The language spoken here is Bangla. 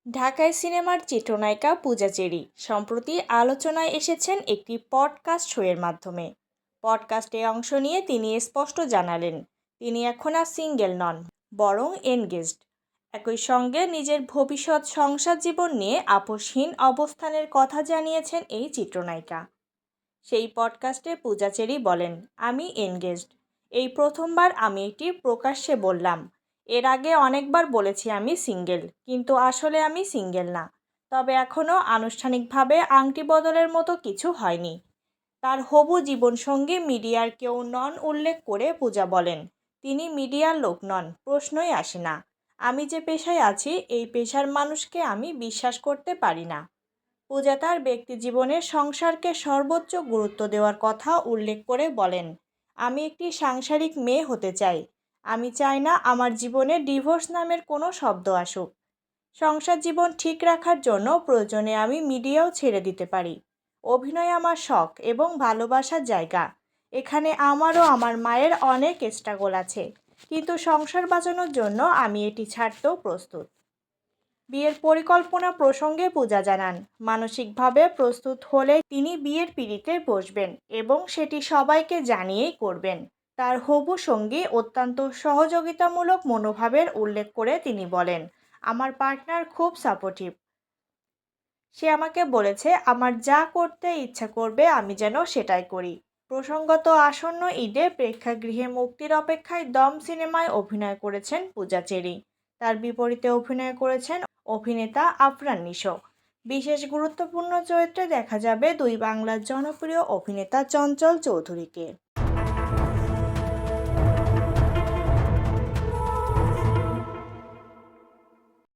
ঢাকাই সিনেমার চিত্রনায়িকা পূজা চেরি সম্প্রতি আলোচনায় এসেছেন একটি পডকাস্ট শোয়ের মাধ্যমে। পডকাস্টে অংশ নিয়ে তিনি স্পষ্ট জানালেন, তিনি এখন আর সিঙ্গেল নন, বরং এনগেজড। একই সঙ্গে নিজের ভবিষ্যৎ সংসার জীবন নিয়ে আপোষহীন অবস্থানের কথা জানিয়েছেন এই চিত্রনায়িকা। সেই পডকাস্টে পূজা চেরি বলেন, আমি এনগেজড। এই প্রথমবার আমি এটি প্রকাশ্যে বললাম। এর আগে অনেকবার বলেছি আমি সিঙ্গেল, কিন্তু আসলে আমি সিঙ্গেল না। তবে এখনও আনুষ্ঠানিকভাবে আংটি বদলের মতো কিছু হয়নি। তার হবু জীবনসঙ্গী মিডিয়ার কেউ নন উল্লেখ করে পূজা বলেন, তিনি মিডিয়ার লোক নন, প্রশ্নই আসে না। আমি যে পেশায় আছি এই পেশার মানুষকে আমি বিশ্বাস করতে পারি না। পূজা তার ব্যক্তিজীবনের সংসারকে সর্বোচ্চ গুরুত্ব দেওয়ার কথা উল্লেখ করে বলেন, আমি একটি সাংসারিক মেয়ে হতে চাই। আমি চাই না আমার জীবনে ডিভোর্স নামের কোনো শব্দ আসুক। সংসার জীবন ঠিক রাখার জন্য প্রয়োজনে আমি মিডিয়াও ছেড়ে দিতে পারি। অভিনয় আমার শখ এবং ভালোবাসার জায়গা। এখানে আমারও আমার মায়ের অনেক স্ট্রাগল আছে, কিন্তু সংসার বাঁচানোর জন্য আমি এটি ছাড়তেও প্রস্তুত। বিয়ের পরিকল্পনা প্রসঙ্গে পূজা জানান, মানসিকভাবে প্রস্তুত হলে তিনি বিয়ের পিঁড়িতে বসবেন এবং সেটি সবাইকে জানিয়েই করবেন। তার হবু সঙ্গী অত্যন্ত সহযোগিতামূলক মনোভাবের উল্লেখ করে তিনি বলেন, আমার পার্টনার খুব সাপোর্টিভ। সে আমাকে বলেছে আমার যা করতে ইচ্ছা করবে আমি যেন সেটাই করি। প্রসঙ্গত আসন্ন ঈদে প্রেক্ষাগৃহে মুক্তির অপেক্ষায় দম সিনেমায় অভিনয় করেছেন পূজা চেরি। তার বিপরীতে অভিনয় করেছেন অভিনেতা আফরান নিশো। বিশেষ গুরুত্বপূর্ণ চরিত্রে দেখা যাবে দুই বাংলার জনপ্রিয় অভিনেতা চঞ্চল চৌধুরীকে।